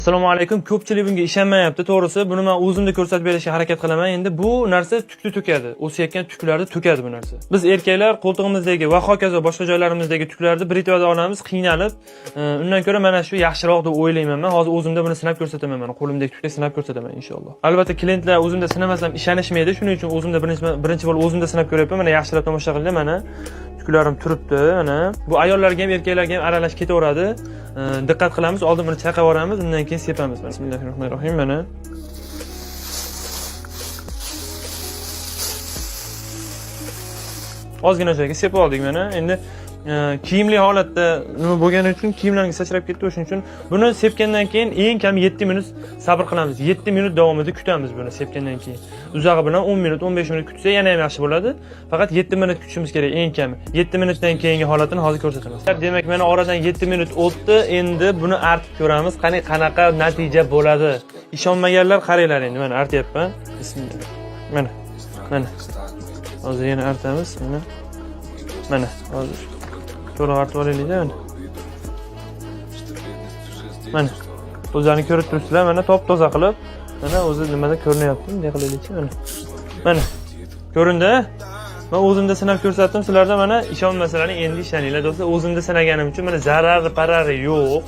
Assalomu alaykum. Ko'pchilik bunga ishonmayapti, to'g'risi. Buni men o'zimda ko'rsatib berishga harakat qilaman. Endi bu narsa tukni to'kadi. O'sayotgan tuklarni to'kadi bu narsa. Biz erkaklar qo'ltig'imizdagi va hokazo boshqa joylarimizdagi tuklarni britvada olamiz, qiynalib, undan ko'ra mana shu yaxshiroq deb o'ylayman men. Hozir o'zimda buni sinab ko'rsataman. Mana qo'limdagi tukni sinab ko'rsataman inshaalloh. Albatta, klientlar o'zimda sinamasam ishonishmaydi. Shuning uchun o'zimda birinchi bo'lib o'zimda sinab ko'ryapman. Mana yaxshilab tomosha qilinglar, mana tuklarim turibdi, mana. Bu ayollarga ham, erkaklarga ham aralash ketaveradi. Diqqat qilamiz, oldin buni chayqab yuboramiz, undan keyin sepamiz. Bismillahirrohmanirrohim. Mana ozgina joyga sepib oldik mana. Endi kiyimli holatda nima bo'lgani uchun kiyimlarga sachrab ketdi, o'shuning uchun buni sepgandan keyin eng kam 7 minut sabr qilamiz. 7 minut davomida kutamiz buni sepgandan keyin. Uzog'i bilan 10 minut, 15 minut kutsa yana ham yaxshi bo'ladi. Faqat 7 minut kutishimiz kerak eng kam. 7 minutdan keyingi holatini hozir ko'rsatamiz. Demak, mana oradan 7 minut o'tdi. Endi buni artib ko'ramiz. Qanaqa natija bo'ladi. Ishonmaganlar qaranglar endi. Mana artyapman. Bismillah. Mana. Hozir yana artamiz. Mana. Hozir to'liq artib olaylik-da. Mana. O'zlarini ko'rib turibsizlar, mana top-toza qilib, mana o'zi nimada ko'rinyapti, bunday qilaylik-chi mana. Mana. Ko'rindi? Men o'zimda sinab ko'rsatdim sizlarga, mana ishonmasalaring endi ishoninglar do'stlar. O'zimda sinaganim uchun mana zarari-parari yo'q.